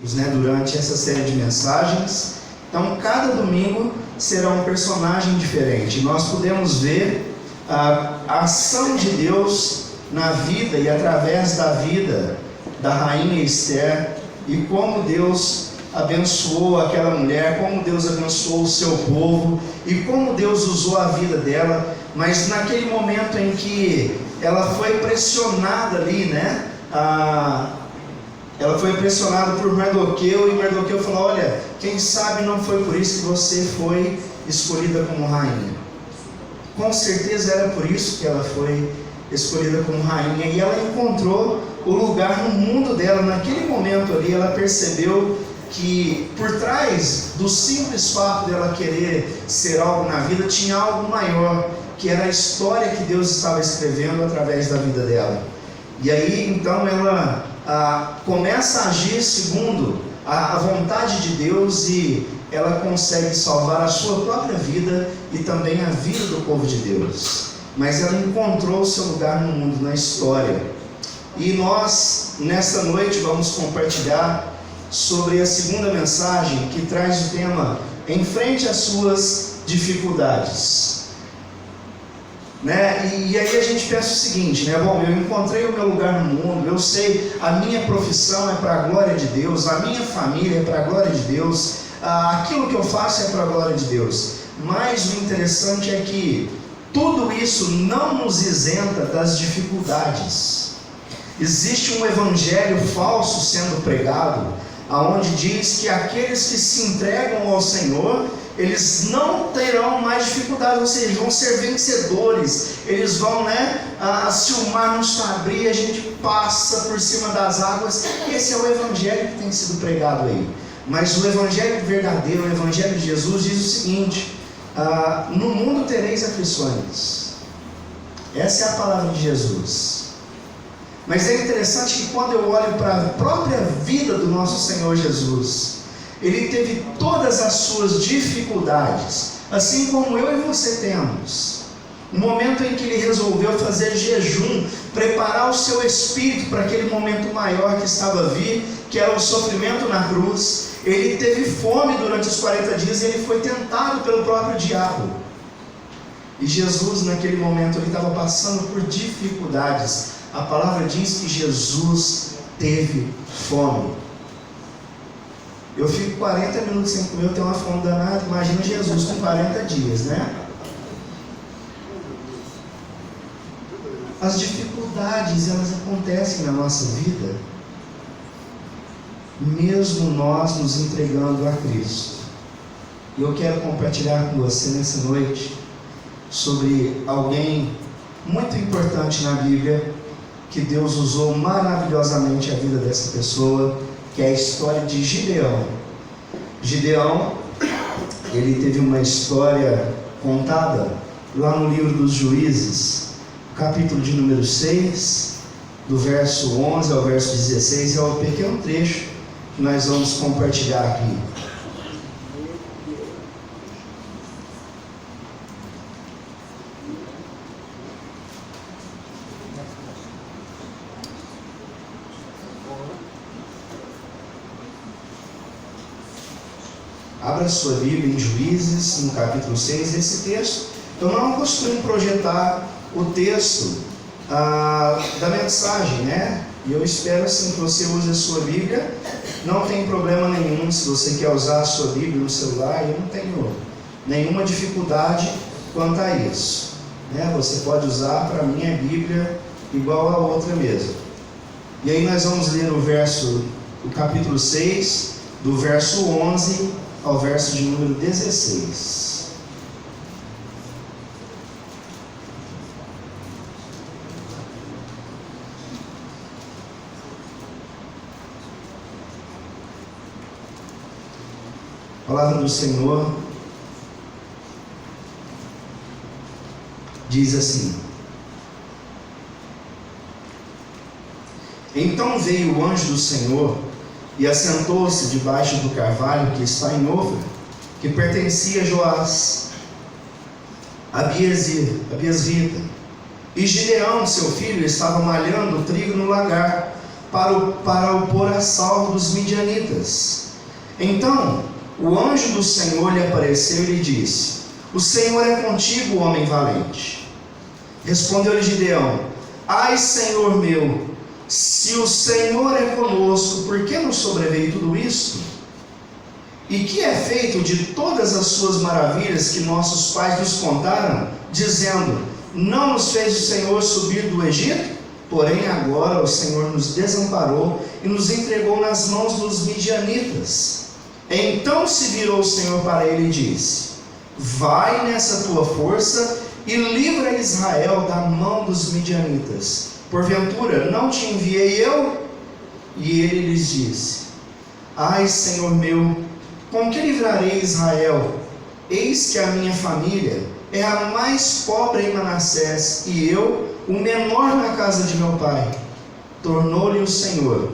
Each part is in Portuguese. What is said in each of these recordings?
durante essa série de mensagens. Então, cada domingo será um personagem diferente. Nós podemos ver a ação de Deus na vida e através da vida da rainha Esther, e como Deus abençoou aquela mulher, como Deus abençoou o seu povo e como Deus usou a vida dela. Mas naquele momento em que ela foi pressionada ali, ela foi pressionada por Mardoqueu, e Mardoqueu falou: olha, quem sabe não foi por isso que você foi escolhida como rainha. Com certeza era por isso que ela foi escolhida como rainha, e ela encontrou o lugar no mundo dela. Naquele momento ali, ela percebeu que por trás do simples fato dela querer ser algo na vida, tinha algo maior, que era a história que Deus estava escrevendo através da vida dela. E aí então ela começa a agir segundo a vontade de Deus, e ela consegue salvar a sua própria vida e também a vida do povo de Deus. Mas ela encontrou o seu lugar no mundo, na história. E nós, nesta noite, vamos compartilhar sobre a segunda mensagem, que traz o tema enfrente as suas dificuldades. E aí a gente pensa o seguinte, bom, eu encontrei o meu lugar no mundo, eu sei, a minha profissão é para a glória de Deus, a minha família é para a glória de Deus, aquilo que eu faço é para a glória de Deus. Mas o interessante é que tudo isso não nos isenta das dificuldades. Existe um evangelho falso sendo pregado, aonde diz que aqueles que se entregam ao Senhor, eles não terão mais dificuldades, ou seja, eles vão ser vencedores, eles vão, se o mar nos abrir, a gente passa por cima das águas. Esse é o evangelho que tem sido pregado aí. Mas o evangelho verdadeiro, o evangelho de Jesus, diz o seguinte: no mundo tereis aflições. Essa é a palavra de Jesus. Mas é interessante que quando eu olho para a própria vida do nosso Senhor Jesus, Ele teve todas as suas dificuldades, assim como eu e você temos. Um momento em que Ele resolveu fazer jejum, preparar o seu espírito para aquele momento maior que estava a vir, que era o sofrimento na cruz. Ele teve fome durante os 40 dias e ele foi tentado pelo próprio diabo. E Jesus, naquele momento, ele estava passando por dificuldades. A palavra diz que Jesus teve fome. Eu fico 40 minutos sem comer, eu tenho uma fome danada. Imagina Jesus com 40 dias, As dificuldades, elas acontecem na nossa vida, mesmo nós nos entregando a Cristo. E eu quero compartilhar com você nessa noite sobre alguém muito importante na Bíblia, que Deus usou maravilhosamente a vida dessa pessoa, que é a história de Gideão. Gideão, ele teve uma história contada lá no livro dos Juízes, capítulo de número 6, do verso 11 ao verso 16, é um pequeno trecho que nós vamos compartilhar aqui. Abra sua Bíblia em Juízes, no capítulo 6, esse texto. Eu não costumo projetar o texto da mensagem, E eu espero assim que você use a sua Bíblia. Não tem problema nenhum se você quer usar a sua Bíblia no celular. Eu não tenho nenhuma dificuldade quanto a isso, Você pode usar para mim a Bíblia igual a outra mesmo. E aí nós vamos ler o capítulo 6, do verso 11 ao verso de número 16. A palavra do Senhor diz assim: Então veio o anjo do Senhor e assentou-se debaixo do carvalho que está em Ofra, que pertencia a Joás, Abiesrita. E Gideão, seu filho, estava malhando o trigo no lagar, para o pôr a salvo dos midianitas. Então o anjo do Senhor lhe apareceu e lhe disse: o Senhor é contigo, homem valente. Respondeu-lhe Gideão: ai, Senhor meu, se o Senhor é conosco, por que nos sobreveio tudo isto? E que é feito de todas as suas maravilhas que nossos pais nos contaram, dizendo: não nos fez o Senhor subir do Egito? Porém agora o Senhor nos desamparou e nos entregou nas mãos dos midianitas. Então se virou o Senhor para ele e disse: vai nessa tua força e livra Israel da mão dos midianitas. Porventura não te enviei eu? E ele lhes disse: ai, Senhor meu, com que livrarei Israel? Eis que a minha família é a mais pobre em Manassés, e eu, o menor na casa de meu pai. Tornou-lhe o Senhor: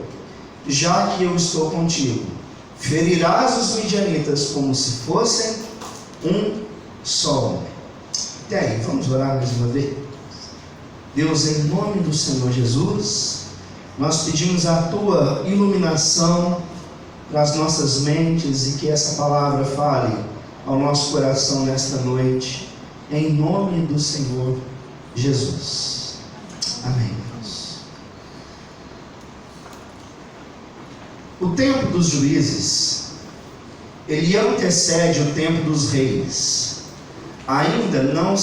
já que eu estou contigo, ferirás os midianitas como se fossem um só homem. Até aí, vamos orar mais uma vez? Deus, em nome do Senhor Jesus, nós pedimos a tua iluminação para as nossas mentes e que essa palavra fale ao nosso coração nesta noite, em nome do Senhor Jesus. Amém, Deus. O tempo dos juízes, ele antecede o tempo dos reis. Ainda não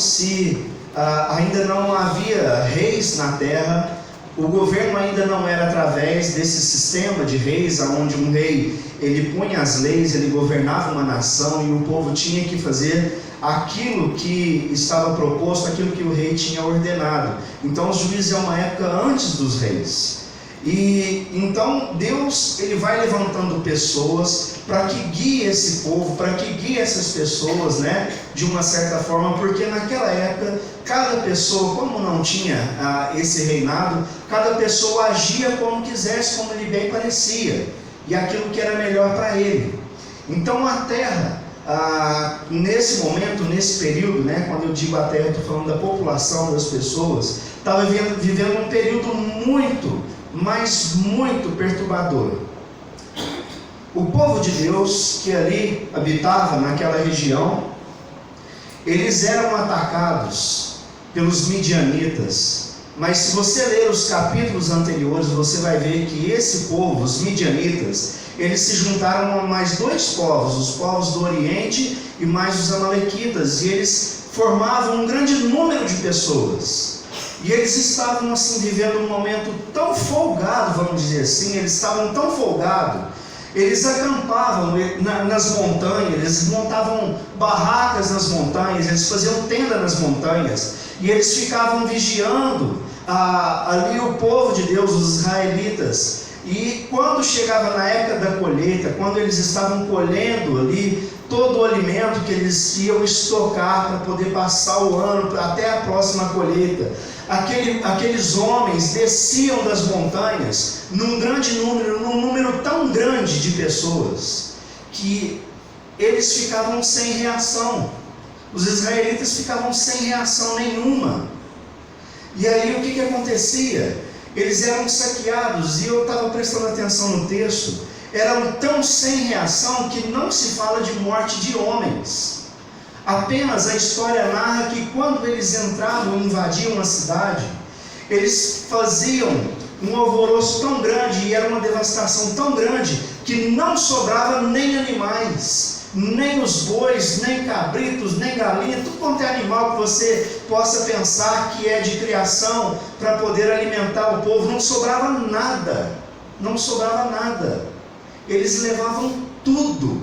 havia reis na terra. O governo ainda não era através desse sistema de reis, onde um rei, ele punha as leis, ele governava uma nação e o povo tinha que fazer aquilo que estava proposto, aquilo que o rei tinha ordenado. Então os juízes é uma época antes dos reis. E então Deus, ele vai levantando pessoas para que guie esse povo, para que guie essas pessoas, de uma certa forma, porque naquela época cada pessoa, como não tinha esse reinado, cada pessoa agia como quisesse, como lhe bem parecia, e aquilo que era melhor para ele. Então a terra, nesse momento, nesse período, quando eu digo a terra, eu estou falando da população, das pessoas, estava vivendo um período muito, mas muito perturbador. O povo de Deus que ali habitava naquela região, eles eram atacados pelos midianitas. Mas se você ler os capítulos anteriores, você vai ver que esse povo, os midianitas, eles se juntaram a mais dois povos, os povos do Oriente e mais os amalequitas, e eles formavam um grande número de pessoas. E eles estavam assim vivendo um momento tão folgado, vamos dizer assim, eles estavam tão folgados, eles acampavam nas montanhas, eles montavam barracas nas montanhas, eles faziam tenda nas montanhas, e eles ficavam vigiando ali o povo de Deus, os israelitas. E quando chegava na época da colheita, quando eles estavam colhendo ali todo o alimento que eles iam estocar para poder passar o ano até a próxima colheita, aqueles homens desciam das montanhas num número tão grande de pessoas, que eles ficavam sem reação. Os israelitas ficavam sem reação nenhuma. E aí o que acontecia? Eles eram saqueados, e eu estava prestando atenção no texto, eram tão sem reação que não se fala de morte de homens. Apenas a história narra que quando eles entravam e invadiam a cidade, eles faziam um alvoroço tão grande, e era uma devastação tão grande, que não sobrava nem animais, nem os bois, nem cabritos, nem galinha, tudo quanto é animal que você possa pensar que é de criação para poder alimentar o povo, não sobrava nada, não sobrava nada. Eles levavam tudo,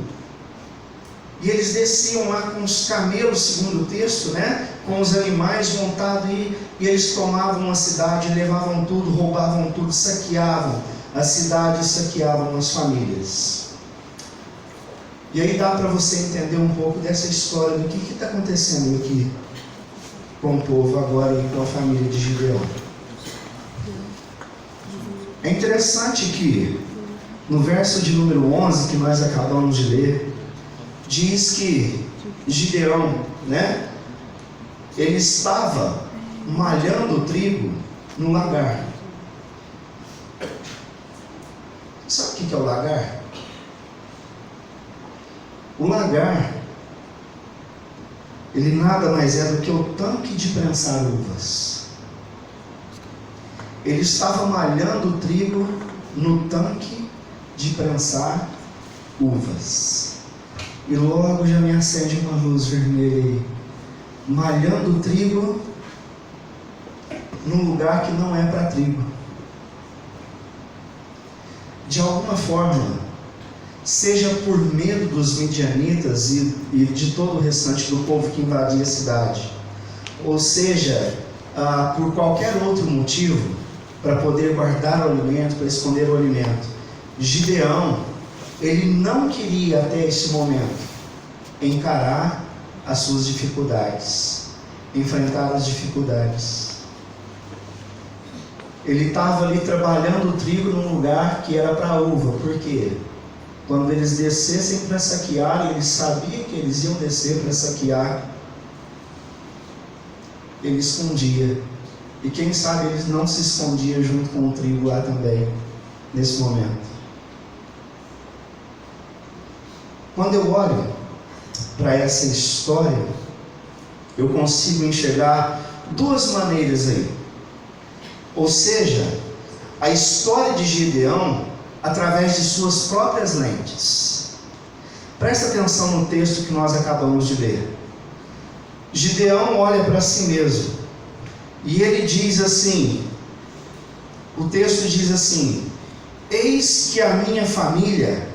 e eles desciam lá com os camelos, segundo o texto, com os animais montados, e eles tomavam a cidade, levavam tudo, roubavam tudo, saqueavam a cidade, saqueavam as famílias. E aí dá para você entender um pouco dessa história do que está acontecendo aqui com o povo agora e com a família de Gideão. É interessante que no verso de número 11, que nós acabamos de ler, diz que Gideão, ele estava malhando o trigo no lagar. que é o lagar? O lagar, ele nada mais é do que o tanque de prensar uvas. Ele estava malhando o trigo no tanque de prensar uvas. E logo já me acende uma luz vermelha aí. Malhando o trigo num lugar que não é para trigo. De alguma forma, seja por medo dos midianitas e de todo o restante do povo que invadia a cidade, ou seja, por qualquer outro motivo, para poder guardar o alimento, para esconder o alimento, Gideão, ele não queria até esse momento encarar as suas dificuldades, enfrentar as dificuldades. Ele estava ali trabalhando o trigo num lugar que era para uva. Por quê? Quando eles descessem para saquear, ele sabia que eles iam descer para saquear, ele escondia. E quem sabe ele não se escondia junto com o trigo lá também, nesse momento. Quando eu olho para essa história, eu consigo enxergar duas maneiras aí. Ou seja, a história de Gideão através de suas próprias lentes. Presta atenção no texto que nós acabamos de ler. Gideão olha para si mesmo e ele diz assim, o texto diz assim: eis que a minha família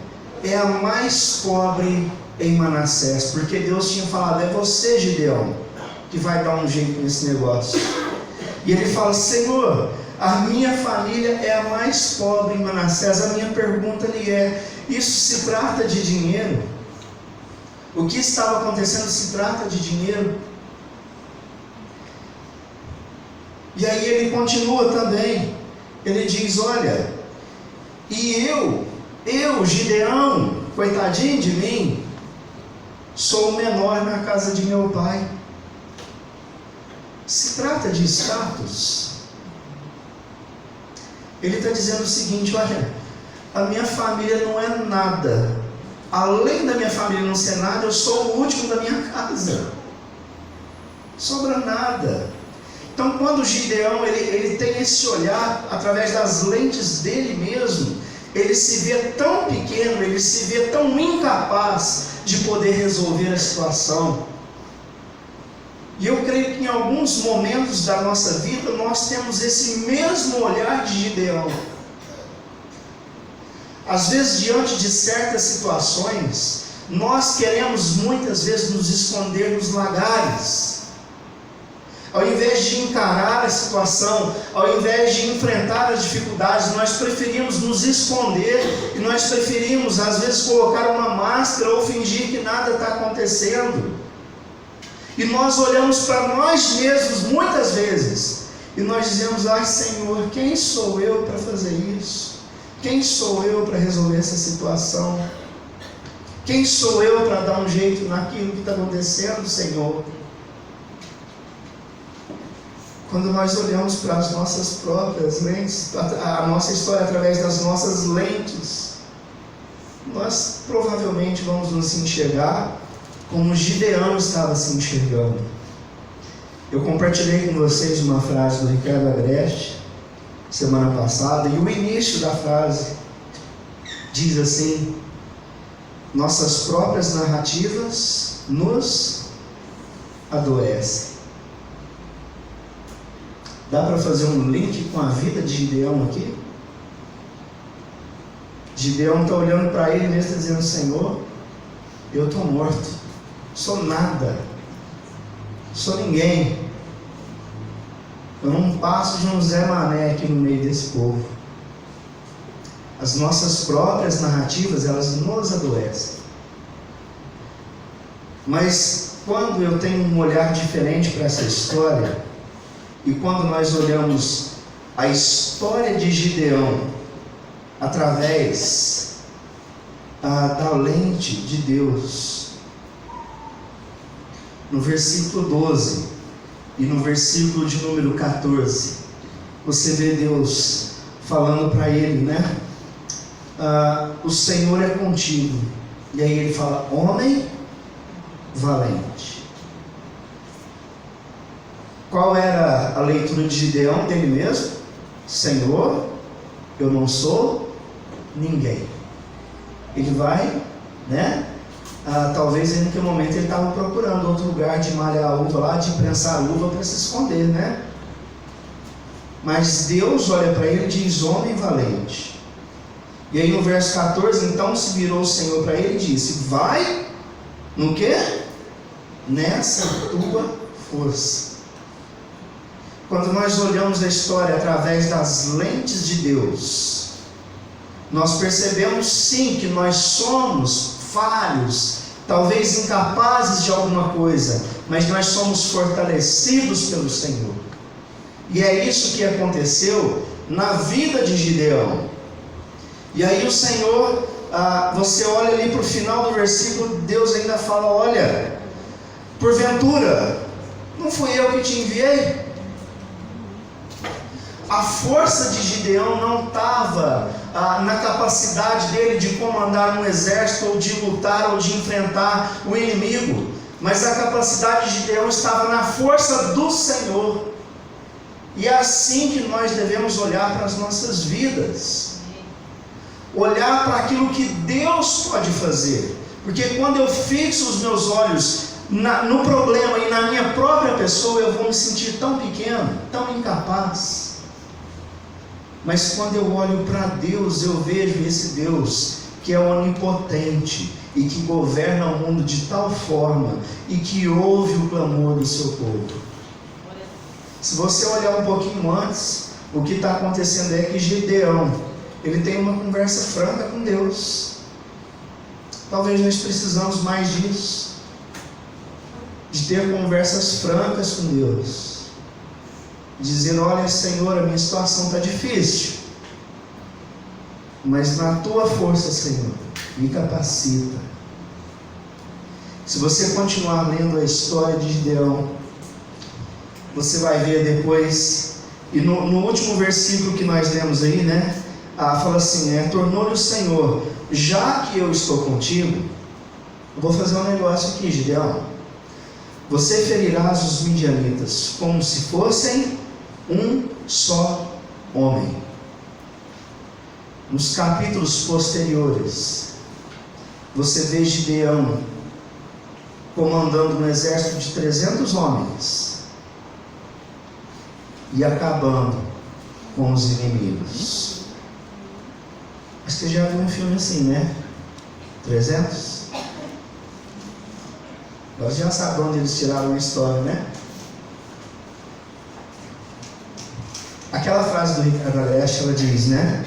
é a mais pobre em Manassés, porque Deus tinha falado, é você, Gideão, que vai dar um jeito nesse negócio. E ele fala, Senhor, a minha família é a mais pobre em Manassés. A minha pergunta lhe é, isso se trata de dinheiro? O que estava acontecendo se trata de dinheiro? E aí ele continua também, ele diz, olha, e eu, Gideão, coitadinho de mim, sou o menor na casa de meu pai. Se trata de status. Ele está dizendo o seguinte, olha, a minha família não é nada. Além da minha família não ser nada, eu sou o último da minha casa. Sobra nada. Então quando Gideão ele tem esse olhar, através das lentes dele mesmo, ele se vê tão pequeno, ele se vê tão incapaz de poder resolver a situação. E eu creio que em alguns momentos da nossa vida nós temos esse mesmo olhar de Gideão. Às vezes, diante de certas situações, nós queremos muitas vezes nos esconder nos lagares. Ao invés de encarar a situação, ao invés de enfrentar as dificuldades, nós preferimos nos esconder e nós preferimos, às vezes, colocar uma máscara ou fingir que nada está acontecendo. E nós olhamos para nós mesmos muitas vezes e nós dizemos, ai Senhor, quem sou eu para fazer isso? Quem sou eu para resolver essa situação? Quem sou eu para dar um jeito naquilo que está acontecendo, Senhor? Quando nós olhamos para as nossas próprias lentes, a nossa história através das nossas lentes, nós provavelmente vamos nos enxergar como Gideão estava se enxergando. Eu compartilhei com vocês uma frase do Ricardo Agreste semana passada, e o início da frase diz assim: nossas próprias narrativas nos adoecem. Dá para fazer um link com a vida de Gideão aqui? Gideão está olhando para ele mesmo e dizendo, Senhor, eu estou morto, sou nada, sou ninguém, eu não passo de um Zé Mané aqui no meio desse povo. As nossas próprias narrativas, elas nos adoecem. Mas quando eu tenho um olhar diferente para essa história, e quando nós olhamos a história de Gideão através da lente de Deus, no versículo 12 e no versículo de número 14, você vê Deus falando para ele, né? o Senhor é contigo. E aí ele fala, homem valente. Qual era a leitura de Gideão dele mesmo? Senhor, eu não sou ninguém. Ele vai, né? Talvez naquele momento ele estava procurando outro lugar de malhar a uva lá, de prensar a uva para se esconder, né? Mas Deus olha para ele e diz, homem valente. E aí no verso 14, então se virou o Senhor para ele e disse, vai, no quê? Nessa tua força. Quando nós olhamos a história através das lentes de Deus, nós percebemos sim que nós somos falhos, talvez incapazes de alguma coisa, mas nós somos fortalecidos pelo Senhor. E é isso que aconteceu na vida de Gideão. E aí o Senhor, você olha ali para o final do versículo, Deus ainda fala, olha, porventura, não fui eu que te enviei? A força de Gideão não estava na capacidade dele de comandar um exército, ou de lutar, ou de enfrentar o inimigo, mas a capacidade de Gideão estava na força do Senhor. E é assim que nós devemos olhar para as nossas vidas, olhar para aquilo que Deus pode fazer, porque quando eu fixo os meus olhos no problema e na minha própria pessoa, eu vou me sentir tão pequeno, tão incapaz. Mas quando eu olho para Deus, eu vejo esse Deus que é onipotente e que governa o mundo de tal forma e que ouve o clamor do seu povo. Se você olhar um pouquinho antes, o que está acontecendo é que Gideão, ele tem uma conversa franca com Deus. Talvez nós precisamos mais disso, de ter conversas francas com Deus. Dizendo, olha Senhor, a minha situação está difícil, mas na tua força, Senhor, me capacita. Se você continuar lendo a história de Gideão, você vai ver depois, e no último versículo que nós lemos aí, né, fala assim, tornou-lhe o Senhor, já que eu estou contigo, eu vou fazer um negócio aqui, Gideão, você ferirás os midianitas como se fossem um só homem. Nos capítulos posteriores, você vê Gideão comandando um exército de 300 homens e acabando com os inimigos. Você já viu um filme assim, né? 300? Nós já sabemos onde eles tiraram a história, né? Aquela frase do Ricardo Aleste, ela diz, né?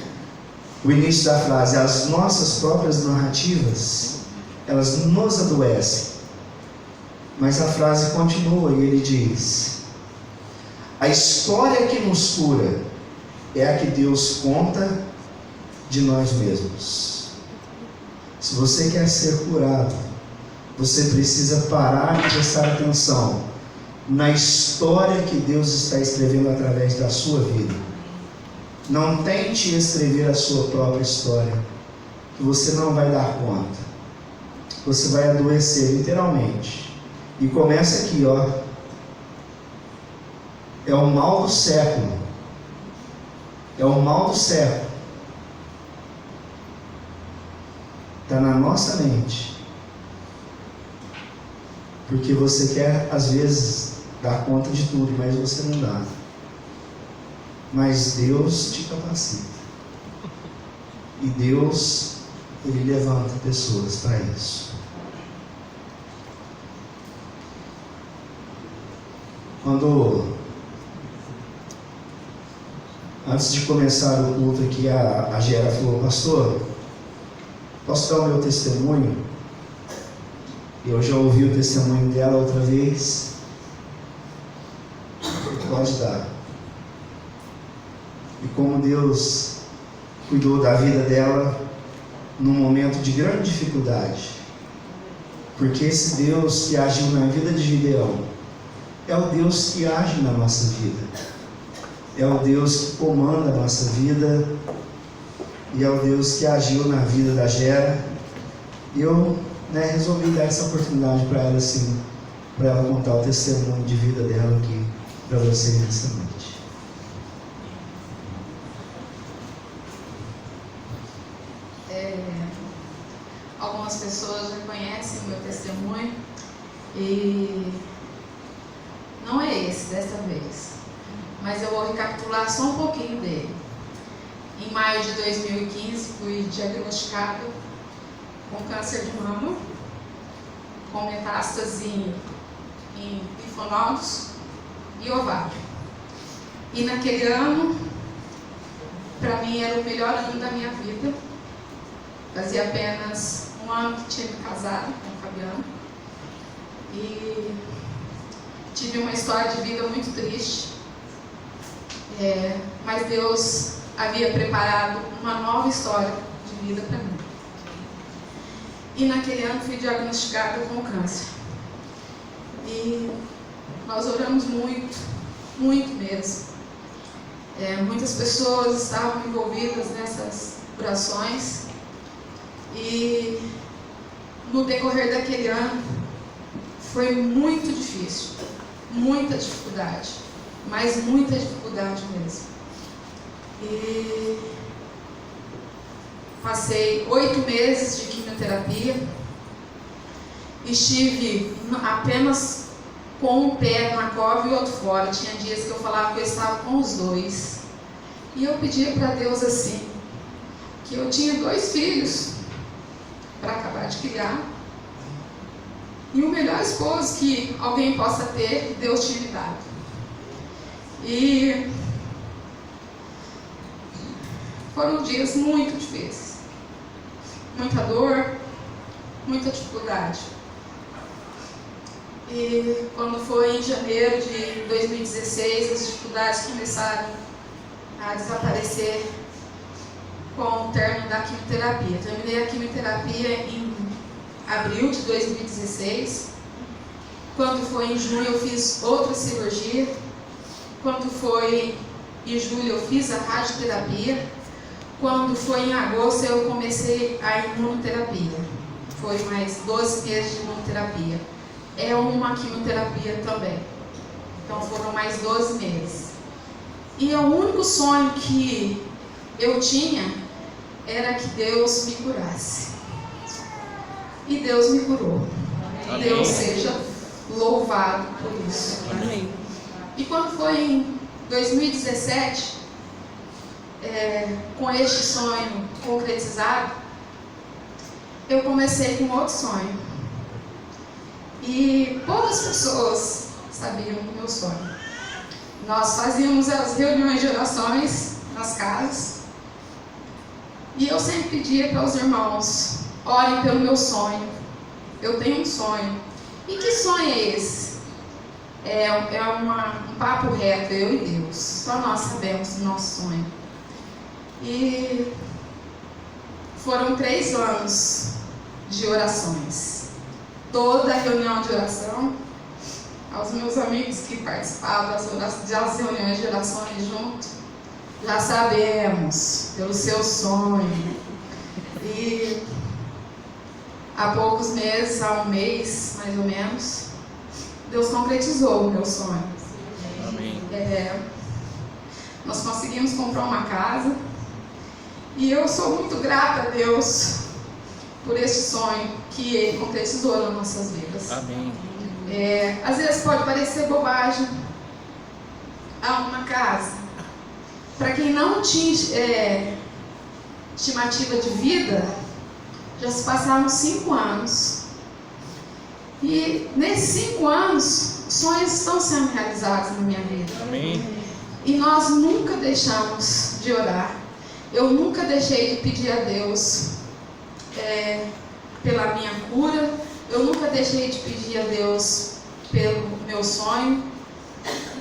O início da frase, as nossas próprias narrativas, elas nos adoecem. Mas a frase continua e ele diz, a história que nos cura é a que Deus conta de nós mesmos. Se você quer ser curado, você precisa parar e prestar atenção na história que Deus está escrevendo através da sua vida. Não tente escrever a sua própria história, que você não vai dar conta. Você vai adoecer literalmente. E começa aqui, ó. É o mal do século. É o mal do século. Está na nossa mente. Porque você quer, às vezes, dar conta de tudo, mas você não dá. Mas Deus te capacita. E Deus, Ele levanta pessoas para isso. Antes de começar o culto aqui, a Gera falou, pastor, posso dar o meu testemunho? Eu já ouvi o testemunho dela outra vez. Pode dar. E como Deus cuidou da vida dela num momento de grande dificuldade. Porque esse Deus que agiu na vida de Gideão é o Deus que age na nossa vida. É o Deus que comanda a nossa vida e é o Deus que agiu na vida da Gera. E eu resolvi dar essa oportunidade para ela, assim, para ela contar o testemunho de vida dela aqui para vocês nessa noite. Algumas pessoas já conhecem o meu testemunho e não é esse desta vez, mas eu vou recapitular só um pouquinho dele. Em maio de 2015 fui diagnosticada com câncer de mama, com metástase em linfonodos e ovário. E naquele ano, para mim era o melhor ano da minha vida. Fazia apenas um ano que tinha me casado com o Fabiano e tive uma história de vida muito triste, mas Deus havia preparado uma nova história de vida para mim. E naquele ano fui diagnosticada com câncer. E nós oramos muito, muito mesmo. Muitas pessoas estavam envolvidas nessas orações. E no decorrer daquele ano foi muito difícil, muita dificuldade, mas muita dificuldade mesmo. E passei 8 meses de quimioterapia, estive apenas com um pé na cova e outro fora. Tinha dias que eu falava que eu estava com os dois. E eu pedia para Deus assim, que eu tinha 2 filhos para acabar de criar, e o melhor esposo que alguém possa ter, Deus tinha me dado. E foram dias muito difíceis, muita dor, muita dificuldade. E quando foi em janeiro de 2016, as dificuldades começaram a desaparecer com o término da quimioterapia. Terminei a quimioterapia em abril de 2016. Quando foi em junho eu fiz outra cirurgia. Quando foi em julho eu fiz a radioterapia. Quando foi em agosto eu comecei a imunoterapia. Foi mais 12 meses de imunoterapia. É uma quimioterapia também. Então foram mais 12 meses. E o único sonho que eu tinha era que Deus me curasse. E Deus me curou. Amém. Deus seja louvado por isso. Amém. E quando foi em 2017, com este sonho concretizado, eu comecei com outro sonho. E poucas pessoas sabiam do meu sonho. Nós fazíamos as reuniões de orações nas casas. E eu sempre pedia para os irmãos, orem pelo meu sonho. Eu tenho um sonho. E que sonho é esse? Um papo reto, eu e Deus. Só nós sabemos do nosso sonho. E foram 3 anos de orações. Toda reunião de oração, aos meus amigos que participavam das reuniões de orações junto, já sabemos pelo seu sonho. E há poucos meses, há um mês mais ou menos, Deus concretizou o meu sonho. Amém. Nós conseguimos comprar uma casa e eu sou muito grata a Deus por esse sonho que Ele concretizou nas nossas vidas. Amém. Às vezes pode parecer bobagem. Há uma casa. Para quem não tinha estimativa de vida, já se passaram 5 anos. E nesses 5 anos, sonhos estão sendo realizados na minha vida. Amém. E nós nunca deixamos de orar. Eu nunca deixei de pedir a Deus pela minha cura. Eu nunca deixei de pedir a Deus pelo meu sonho.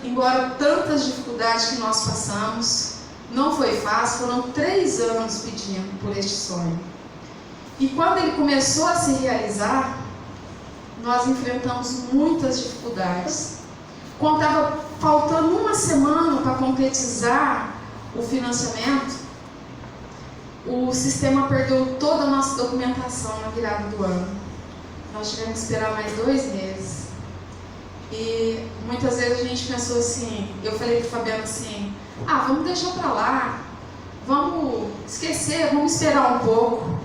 Embora tantas dificuldades que nós passamos, não foi fácil. Foram 3 anos pedindo por este sonho. E quando ele começou a se realizar, nós enfrentamos muitas dificuldades. Quando estava faltando uma semana para concretizar o financiamento, o sistema perdeu toda a nossa documentação na virada do ano. Nós tivemos que esperar mais 2 meses. E muitas vezes a gente pensou assim, eu falei pro Fabiano assim, vamos deixar pra lá, vamos esquecer, vamos esperar um pouco.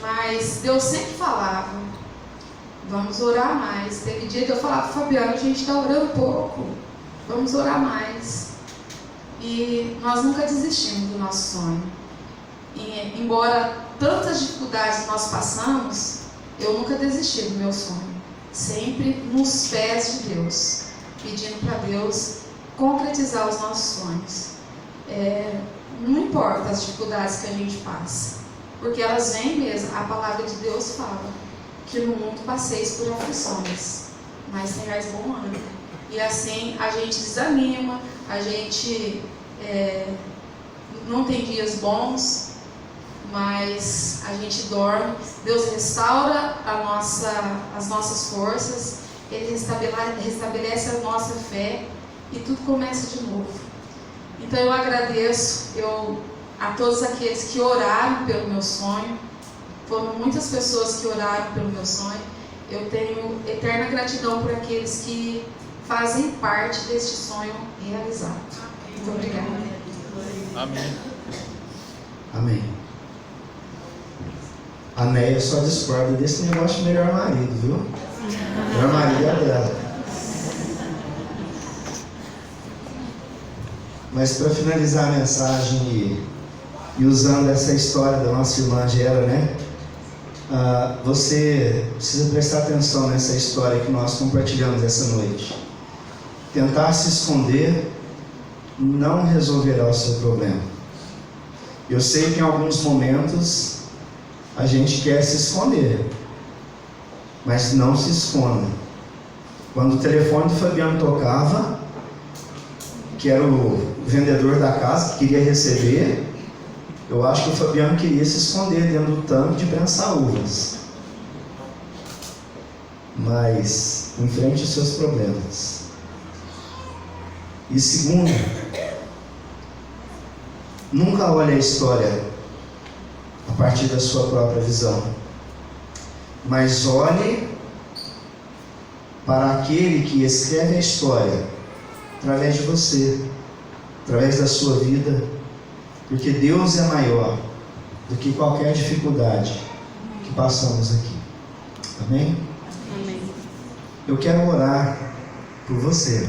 Mas Deus sempre falava, vamos orar mais. Teve dia que eu falava pro Fabiano, a gente está orando pouco, vamos orar mais. E nós nunca desistimos do nosso sonho. E, embora tantas dificuldades nós passamos, eu nunca desisti do meu sonho. Sempre nos pés de Deus, pedindo para Deus concretizar os nossos sonhos. Não importa as dificuldades que a gente passa, porque elas vêm mesmo. A palavra de Deus fala que no mundo passeis por aflições, mas tenhais bom ânimo. E assim a gente desanima, a gente não tem dias bons, mas a gente dorme. Deus restaura as nossas forças, Ele restabelece a nossa fé e tudo começa de novo. Então eu agradeço a todos aqueles que oraram pelo meu sonho. Foram muitas pessoas que oraram pelo meu sonho. Eu tenho eterna gratidão por aqueles que fazem parte deste sonho realizado. Muito obrigada. Amém. Amém. A Néia só discorda desse negócio de melhor marido, viu? Melhor marido é dela. Mas para finalizar a mensagem e usando essa história da nossa irmã Gera, né? Você precisa prestar atenção nessa história que nós compartilhamos essa noite. Tentar se esconder não resolverá o seu problema. Eu sei que em alguns momentos a gente quer se esconder, mas não se esconda. Quando o telefone do Fabiano tocava, que era o vendedor da casa que queria receber, eu acho que o Fabiano queria se esconder dentro do tanque de prensar uvas. Mas enfrente os seus problemas. E segundo, nunca olhe a história a partir da sua própria visão, mas olhe para aquele que escreve a história através de você, através da sua vida, porque Deus é maior do que qualquer dificuldade que passamos aqui. Amém? Amém. Eu quero orar por você.